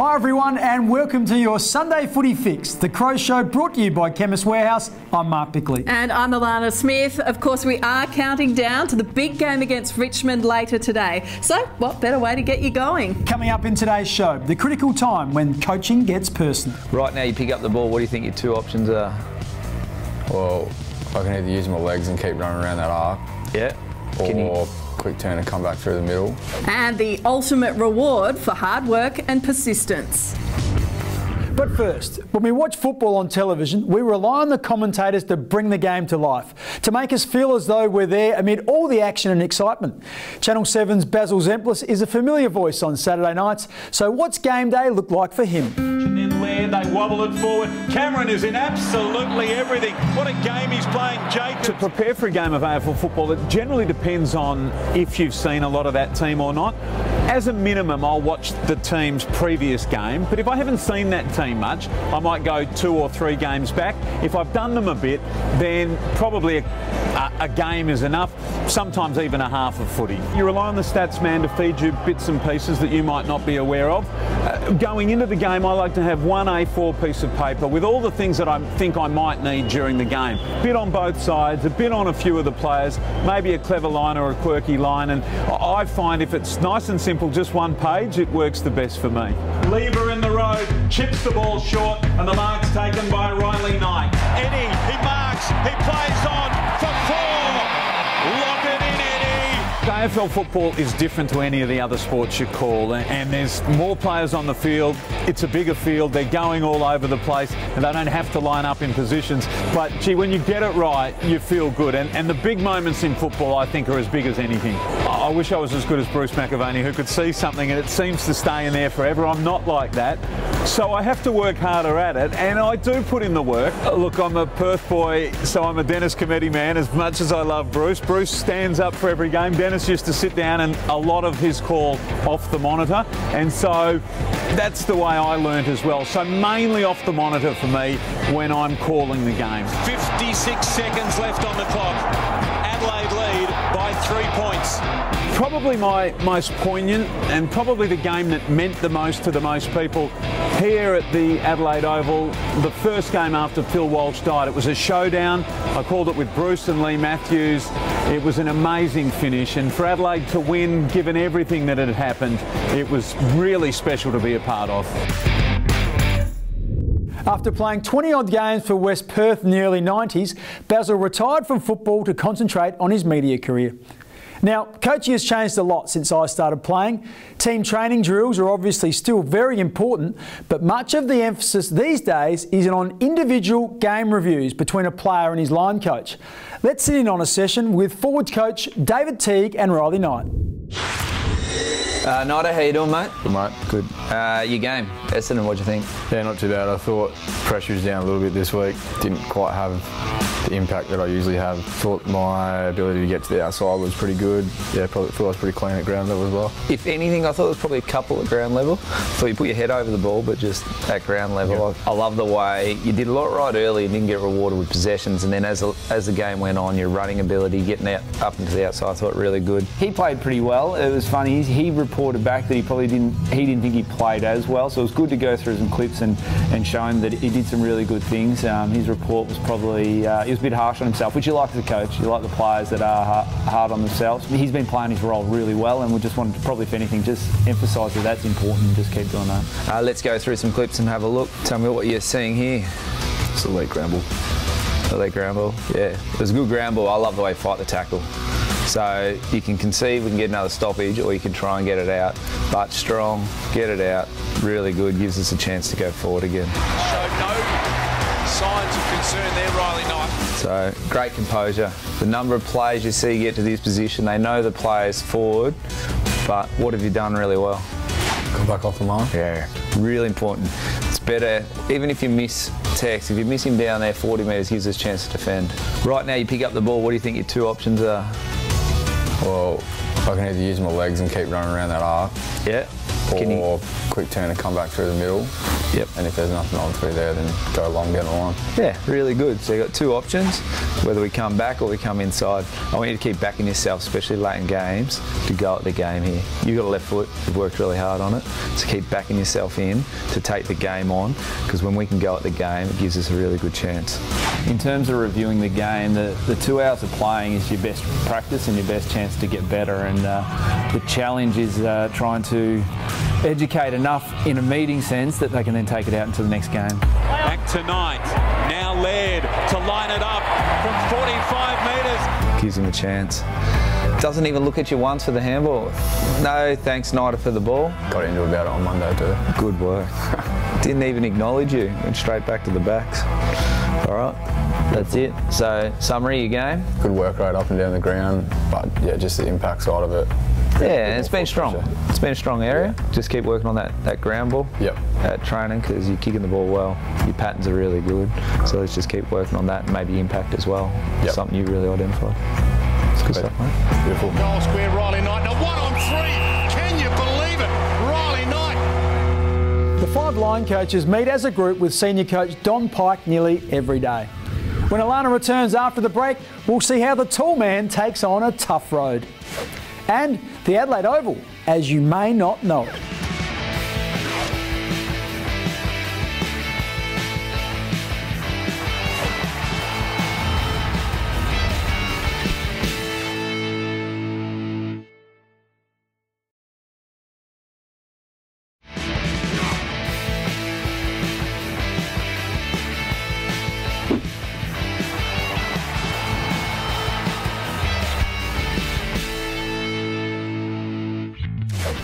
Hi everyone and welcome to your Sunday Footy Fix, the Crow Show brought to you by Chemist Warehouse. I'm Mark Bickley. And I'm Alana Smith. Of course, we are counting down to the big game against Richmond later today. So what better way to get you going? Coming up in today's show, the critical time when coaching gets personal. Right now you pick up the ball, what do you think your two options are? Well, I can either use my legs and keep running around that arc. Yeah. Or quick turn and come back through the middle. And the ultimate reward for hard work and persistence. But first, when we watch football on television, we rely on the commentators to bring the game to life, to make us feel as though we're there amid all the action and excitement. Channel 7's Basil Zempilas is a familiar voice on Saturday nights, so what's game day look like for him? And then Laird, they wobble it forward. Cameron is in absolutely everything. What a game he's playing, Jake. To prepare for a game of AFL football, it generally depends on if you've seen a lot of that team or not. As a minimum, I'll watch the team's previous game, but if I haven't seen that team much, I might go 2 or 3 games back. If I've done them a bit, then probably a game is enough, sometimes even a half of footy. You rely on the stats man to feed you bits and pieces that you might not be aware of. Going into the game, I like to have one A4 piece of paper with all the things that I think I might need during the game. A bit on both sides, a bit on a few of the players, maybe a clever line or a quirky line, and I find if it's nice and simple, just one page, it works the best for me. Lever in the road, chips the ball short, and the mark's taken by Riley Knight. Eddie, he marks, he plays on for 4. Lock it in, Eddie. AFL football is different to any of the other sports you call, and there's more players on the field. It's a bigger field. They're going all over the place, and they don't have to line up in positions. But, gee, when you get it right, you feel good. And the big moments in football, I think, are as big as anything. I wish I was as good as Bruce McAvaney, who could see something and it seems to stay in there forever. I'm not like that. So I have to work harder at it, and I do put in the work. Look, I'm a Perth boy, so I'm a Dennis committee man. As much as I love Bruce, Bruce stands up for every game. Dennis used to sit down and a lot of his call off the monitor, and so that's the way I learnt as well. So mainly off the monitor for me when I'm calling the game. 56 seconds left on the clock. Adelaide lead by 3 points. Probably my most poignant and probably the game that meant the most to the most people here at the Adelaide Oval, the first game after Phil Walsh died. It was a showdown. I called it with Bruce and Lee Matthews. It was an amazing finish, and for Adelaide to win, given everything that had happened, it was really special to be a part of. After playing 20-odd games for West Perth in the early 90s, Basil retired from football to concentrate on his media career. Now, coaching has changed a lot since I started playing. Team training drills are obviously still very important, but much of the emphasis these days is on individual game reviews between a player and his line coach. Let's sit in on a session with forwards coach David Teague and Riley Knight. Nighter, how you doing, mate? Good, mate. Good. Your game, Essendon, what do you think? Yeah, not too bad. I thought pressure was down a little bit this week. Didn't quite have the impact that I usually have. Thought my ability to get to the outside was pretty good. Yeah, probably thought I was pretty clean at ground level as well. If anything, I thought it was probably a couple at ground level. Thought you put your head over the ball, but just at ground level. Yeah. I love the way you did a lot right early and didn't get rewarded with possessions, and then as the game went on, your running ability, getting out up into the outside, I thought really good. He played pretty well. It was funny. He reported back that he didn't think he played as well, so it was good to go through some clips and show him that he did some really good things. His report was probably he was a bit harsh on himself, which you like as a coach. You like the players that are hard on themselves. He's been playing his role really well, and we just wanted to probably, if anything, just emphasise that that's important and just keep doing that. Let's go through some clips and have a look. Tell me what you're seeing here. It's a late ground ball. A late ground ball, yeah. It was a good ground ball. I love the way you fight the tackle. So you can concede, we can get another stoppage, or you can try and get it out. But strong, get it out, really good, gives us a chance to go forward again. Showed no signs of concern there, Riley Knight. So great composure. The number of players you see get to this position, they know the player's forward, but what have you done really well? Come back off the line. Yeah, really important. It's better, even if you miss Tex, if you miss him down there 40 metres, gives us a chance to defend. Right now you pick up the ball, what do you think your two options are? Well, I can either use my legs and keep running around that arc. Yeah. Or quick turn and come back through the middle. Yep. And if there's nothing on through there, then go long down the line. Yeah, really good. So you've got two options, whether we come back or we come inside. I want you to keep backing yourself, especially late in games, to go at the game here. You've got a left foot, you've worked really hard on it, so keep backing yourself in to take the game on, because when we can go at the game, it gives us a really good chance. In terms of reviewing the game, the 2 hours of playing is your best practice and your best chance to get better, and the challenge is trying to educate enough in a meeting sense that they can then take it out into the next game. Back tonight, now Laird to line it up from 45 metres. Gives him a chance. Doesn't even look at you once for the handball. No, thanks, Nida, for the ball. Got into about it on Monday too. Good work. Didn't even acknowledge you. Went straight back to the backs. All right, that's it. So, summary of your game? Good work rate up and down the ground, but yeah, just the impact side of it. Yeah, and it's been strong. It's been a strong area. Yeah. Just keep working on that ground ball. Yep. At training, because you're kicking the ball well. Your patterns are really good. So let's just keep working on that, and maybe impact as well. Yep. Something you really identified. It's good stuff, mate. Beautiful. Goal square, Riley Knight. Now 1-on-3. Can you believe it? Riley Knight. The 5 line coaches meet as a group with senior coach Don Pike nearly every day. When Alana returns after the break, we'll see how the tall man takes on a tough road. And the Adelaide Oval, as you may not know it.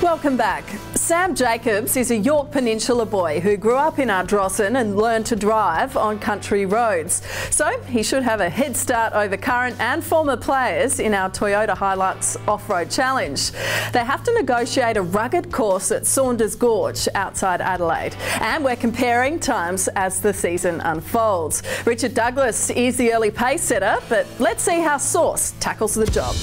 Welcome back. Sam Jacobs is a York Peninsula boy who grew up in Ardrossan and learned to drive on country roads. So he should have a head start over current and former players in our Toyota Hilux Off-Road Challenge. They have to negotiate a rugged course at Saunders Gorge outside Adelaide, and we're comparing times as the season unfolds. Richard Douglas is the early pace setter, but let's see how Sauce tackles the job.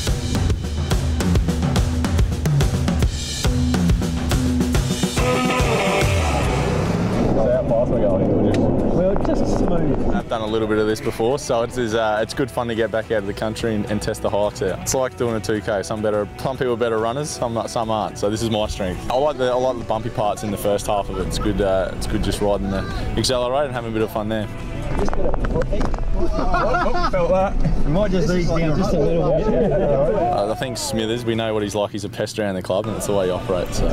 Well, just smooth. I've done a little bit of this before, so it's good fun to get back out of the country and test the Hilux out. It's like doing a 2K. Some people are better runners, some aren't. So this is my strength. I like the bumpy parts in the first half of it. It's good. It's good just riding the accelerator and having a bit of fun there. Felt that. It might just ease down just a little bit. I think Smithers, we know what he's like. He's a pest around the club, and that's the way he operates. So.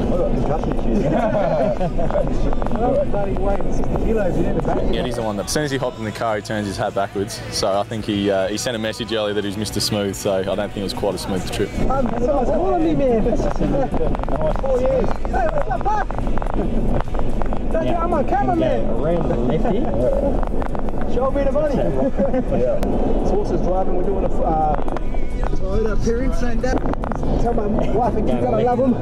Yeah, he's the one that, as soon as he hopped in the car, he turns his hat backwards. So I think he sent a message earlier that he's Mr. Smooth. So I don't think it was quite a smooth trip. Calling me, man. 4 years. Hey, what's up, Pop? I'm a cameraman. Around the left here. Show me the money. Sauce is driving. We're doing a Toyota appearance, and tell my wife and kids that I love them.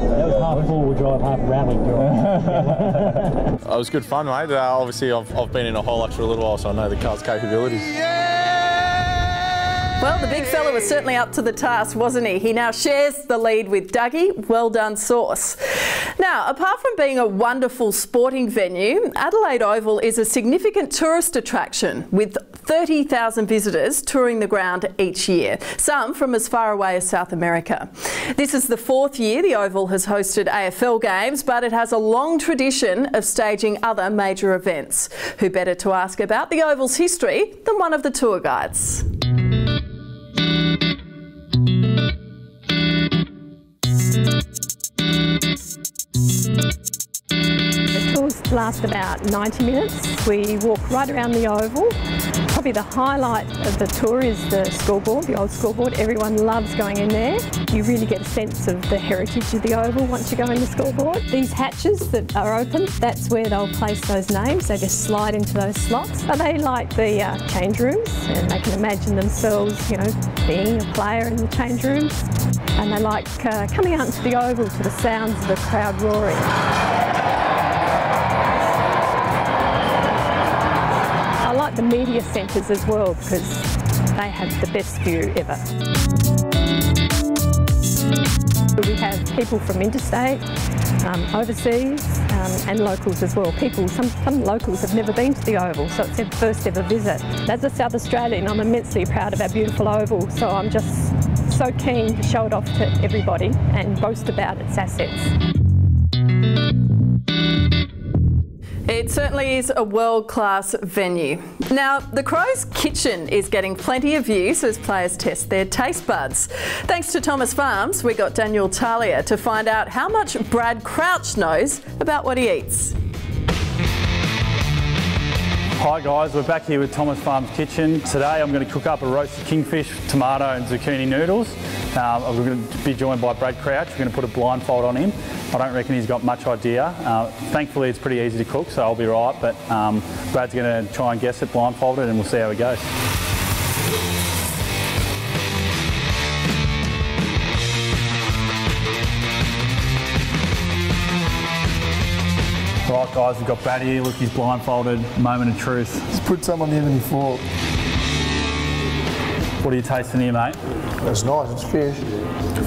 That was half four-wheel drive, half rally drive. It was good fun, mate. Obviously, I've been in a Hilux for a little while, so I know the car's capabilities. Well, the big fella was certainly up to the task, wasn't he? He now shares the lead with Dougie. Well done, Sauce. Now, apart from being a wonderful sporting venue, Adelaide Oval is a significant tourist attraction with 30,000 visitors touring the ground each year, some from as far away as South America. This is the 4th year the Oval has hosted AFL games, but it has a long tradition of staging other major events. Who better to ask about the Oval's history than one of the tour guides? The tours last about 90 minutes. We walk right around the Oval. Probably the highlight of the tour is the scoreboard, the old scoreboard. Everyone loves going in there. You really get a sense of the heritage of the Oval once you go in the scoreboard. These hatches that are open, that's where they'll place those names. They just slide into those slots. But they like the change rooms, and they can imagine themselves, you know, being a player in the change rooms. And they like coming out into the Oval to the sounds of the crowd roaring. I like the media centres as well, because They have the best view ever. We have people from interstate, overseas, and locals as well. Some locals have never been to the Oval, so it's their first ever visit. As a South Australian, I'm immensely proud of our beautiful Oval, so I'm just so keen to show it off to everybody and boast about its assets. It certainly is a world-class venue. Now, the Crow's kitchen is getting plenty of use as players test their taste buds. Thanks to Thomas Farms, we got Daniel Talia to find out how much Brad Crouch knows about what he eats. Hi guys, we're back here with Thomas Farms Kitchen. Today I'm going to cook up a roasted kingfish, tomato and zucchini noodles. I'm going to be joined by Brad Crouch. We're going to put a blindfold on him. I don't reckon he's got much idea. Thankfully it's pretty easy to cook, so I'll be right, but Brad's going to try and guess it blindfolded and we'll see how it goes. Right guys, we've got Brad here. Look, he's blindfolded. Moment of truth. Just put some on the end of the fork. What are you tasting here, mate? That's nice, it's fish.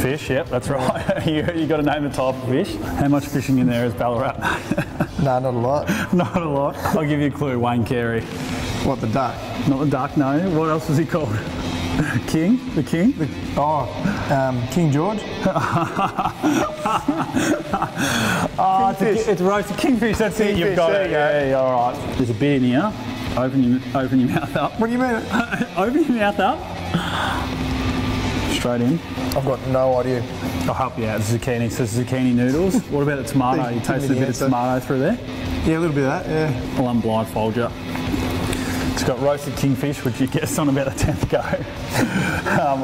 Fish, yep, that's right. you got to name the type of fish. How much fishing in there is Ballarat? No, not a lot. Not a lot. I'll give you a clue, Wayne Carey. What, the duck? Not the duck, no. What else was he called? King? The king? King George. It's roasted kingfish, that's it, you've got it. Yeah, all right. There's a bit in here. Open your mouth up. What do you mean? Open your mouth up. Straight in. I've got no idea. I'll help you out. Zucchini, so zucchini noodles. What about the tomato? You tasted a bit of tomato through there? Yeah, a little bit of that, yeah. I'll unblindfold you. It's got roasted kingfish, which you guessed on about the 10th go.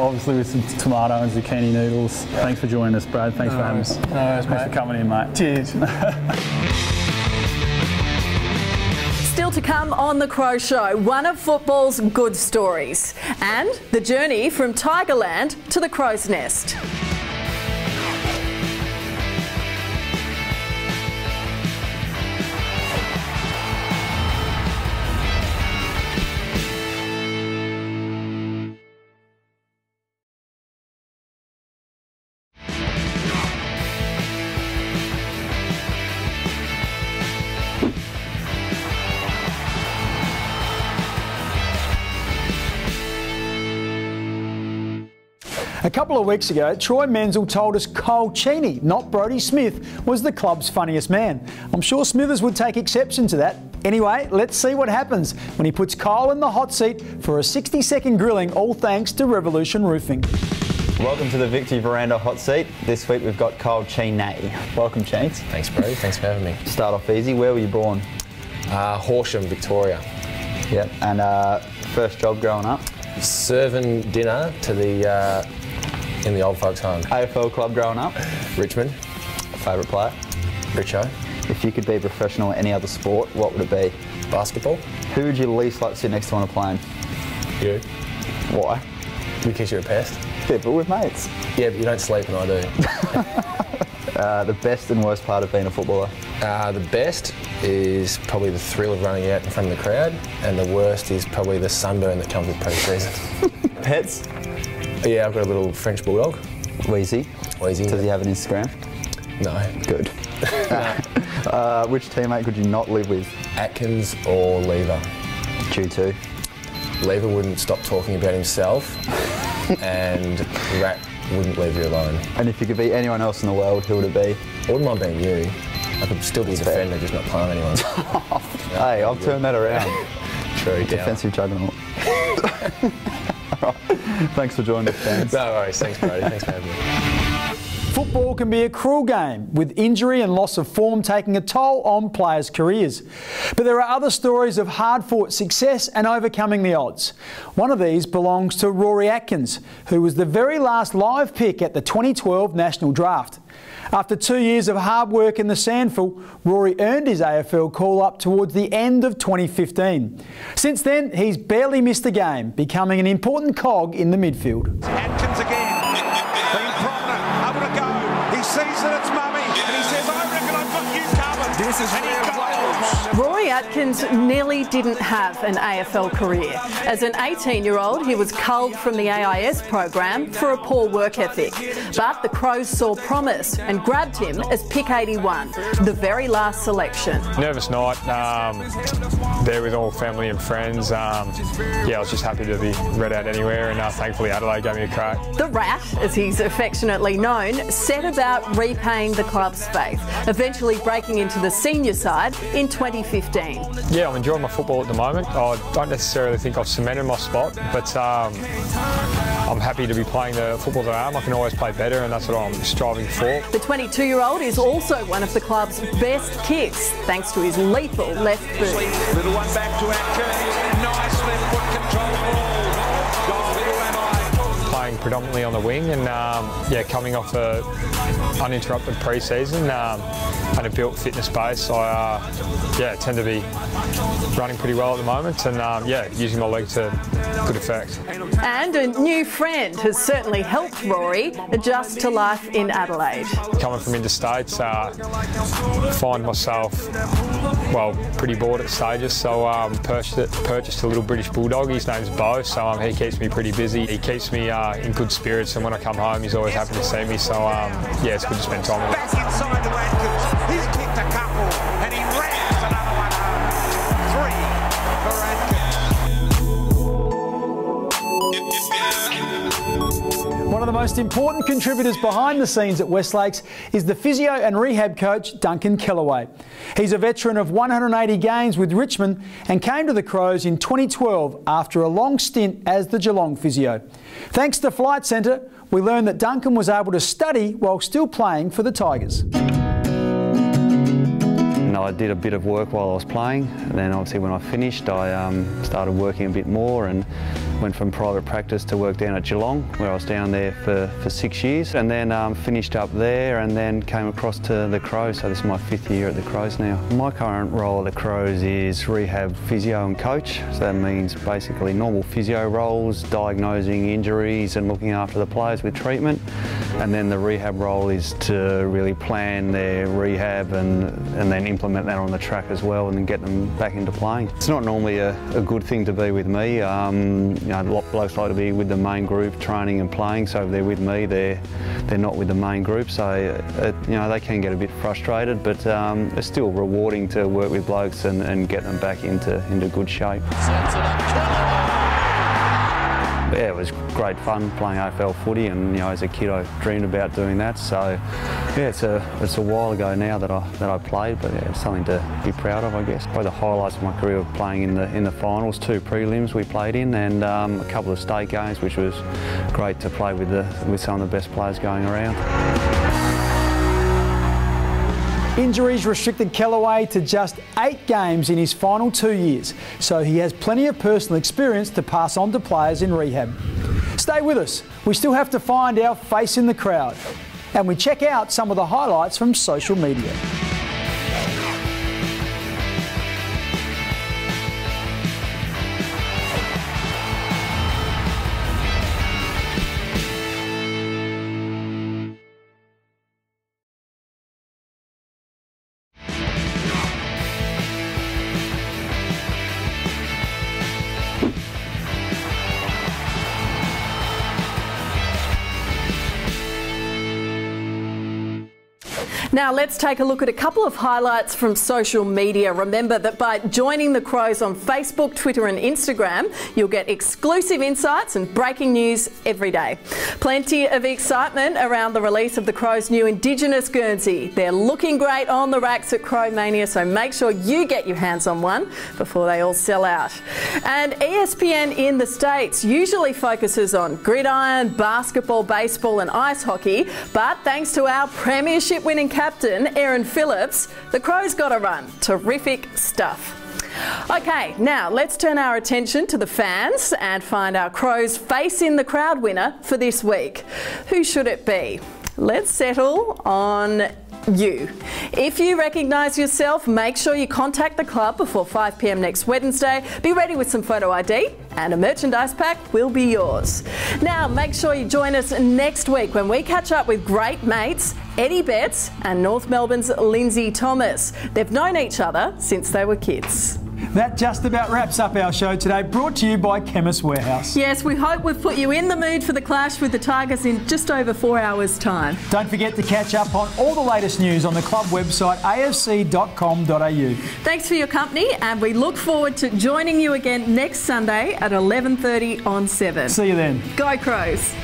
Obviously with some tomato and zucchini noodles. Thanks for joining us, Brad. Thanks for having us. No worries, Thanks for coming in, mate. Cheers. Still to come on The Crow Show, one of football's good stories and the journey from Tigerland to the Crow's Nest. A couple of weeks ago, Troy Menzel told us Kyle Cheney, not Brodie Smith, was the club's funniest man. I'm sure Smithers would take exception to that. Anyway, let's see what happens when he puts Kyle in the hot seat for a 60-second grilling, all thanks to Revolution Roofing. Welcome to the Victory Veranda hot seat. This week we've got Kyle Cheney. Welcome, Cheaney. Thanks, Brodie. Thanks for having me. Start off easy. Where were you born? Horsham, Victoria. Yep. And first job growing up? Serving dinner to the in the old folks' home. AFL club growing up? Richmond. Favourite player? Richo. If you could be professional in any other sport, what would it be? Basketball. Who would you least like to sit next to on a plane? You. Why? Because you're a pest. Yeah, but with mates. Yeah, but you don't sleep and I do. The best and worst part of being a footballer? The best is probably the thrill of running out in front of the crowd, and the worst is probably the sunburn that comes with pre-season. Pets? Yeah, I've got a little French bulldog. Wheezy. Wheezy. Does he have an Instagram? No. Good. Which teammate could you not live with? Atkins or Lever. Due to? Lever wouldn't stop talking about himself, and Rat wouldn't leave you alone. And if you could be anyone else in the world, who would it be? I wouldn't mind being you. I could still be a defender, just not playing anyone. Hey, I'll turn that around. True. Defensive juggernaut. Right. Thanks for joining us, fans. No worries. Thanks, Brodie. Thanks for having me. Football can be a cruel game, with injury and loss of form taking a toll on players' careers. But there are other stories of hard-fought success and overcoming the odds. One of these belongs to Rory Atkins, who was the very last live pick at the 2012 National Draft. After 2 years of hard work in the sandful, Rory earned his AFL call-up towards the end of 2015. Since then, he's barely missed a game, becoming an important cog in the midfield. Atkins again. Able to go. He sees that it's Mummy, and he says, I reckon I've got you covered. This is and he goes. Rory Atkins nearly didn't have an AFL career. As an 18-year-old, he was culled from the AIS program for a poor work ethic. But the Crows saw promise and grabbed him as pick 81, the very last selection. Nervous night, there with all family and friends. Yeah, I was just happy to be read out anywhere, and thankfully Adelaide gave me a crack. The Rat, as he's affectionately known, set about repaying the club's faith, eventually breaking into the senior side in 2015. Yeah, I'm enjoying my football at the moment. I don't necessarily think I've cemented my spot, but I'm happy to be playing the football that I am. I can always play better, and that's what I'm striving for. The 22-year-old is also one of the club's best kicks, thanks to his lethal left boot. Little one back to Atkins. Nice left foot control ball. Playing predominantly on the wing, and yeah, coming off a uninterrupted pre-season and a built fitness base, I yeah, tend to be running pretty well at the moment, and yeah, using my leg to good effect. And a new friend has certainly helped Rory adjust to life in Adelaide. Coming from interstate, find myself, well, pretty bored at stages, so purchased a little British Bulldog. His name's Bo, so he keeps me pretty busy. He keeps me in good spirits, and when I come home he's always happy to see me, so yeah, it's good to spend time with him. Back inside to Atkins. He's kicked a couple and he rams another one home. 3 for Atkins. One of the most important contributors behind the scenes at Westlakes is the physio and rehab coach Duncan Kelloway. He's a veteran of 180 games with Richmond and came to the Crows in 2012 after a long stint as the Geelong physio. Thanks to Flight Centre, we learned that Duncan was able to study while still playing for the Tigers. I did a bit of work while I was playing, and then obviously when I finished I started working a bit more and went from private practice to work down at Geelong, where I was down there for 6 years, and then finished up there and then came across to the Crows, so this is my 5th year at the Crows now. My current role at the Crows is rehab physio and coach, so that means basically normal physio roles, diagnosing injuries and looking after the players with treatment, and then the rehab role is to really plan their rehab and then implement that on the track as well and then get them back into playing. It's not normally a good thing to be with me. You know, a lot of blokes like to be with the main group training and playing, so if they're with me they're not with the main group, so you know, they can get a bit frustrated, but it's still rewarding to work with blokes and get them back into good shape. Yeah, it was great fun playing AFL footy, and you know, as a kid I dreamed about doing that. So yeah, it's a while ago now that I played, but yeah, it's something to be proud of, I guess. Probably the highlights of my career were playing in the finals, 2 prelims we played in, and a couple of state games, which was great to play with some of the best players going around. Injuries restricted Kelloway to just 8 games in his final 2 years, so he has plenty of personal experience to pass on to players in rehab. Stay with us, we still have to find our face in the crowd, and we check out some of the highlights from social media. Now let's take a look at a couple of highlights from social media. Remember that by joining the Crows on Facebook, Twitter and Instagram, you'll get exclusive insights and breaking news every day. Plenty of excitement around the release of the Crows' new Indigenous Guernsey. They're looking great on the racks at Crow Mania, so make sure you get your hands on one before they all sell out. And ESPN in the States usually focuses on gridiron, basketball, baseball and ice hockey, but thanks to our premiership winning captain, Aaron Phillips, the Crows got a run. Terrific stuff. Okay, now let's turn our attention to the fans and find our Crows face in the crowd winner for this week. Who should it be? Let's settle on you. If you recognise yourself, make sure you contact the club before 5 p.m. next Wednesday. Be ready with some photo ID and a merchandise pack will be yours. Now make sure you join us next week when we catch up with great mates Eddie Betts and North Melbourne's Lindsay Thomas. They've known each other since they were kids. That just about wraps up our show today, brought to you by Chemist Warehouse. Yes, we hope we've put you in the mood for the clash with the Tigers in just over 4 hours' time. Don't forget to catch up on all the latest news on the club website afc.com.au. Thanks for your company, and we look forward to joining you again next Sunday at 11:30 on 7. See you then. Go Crows.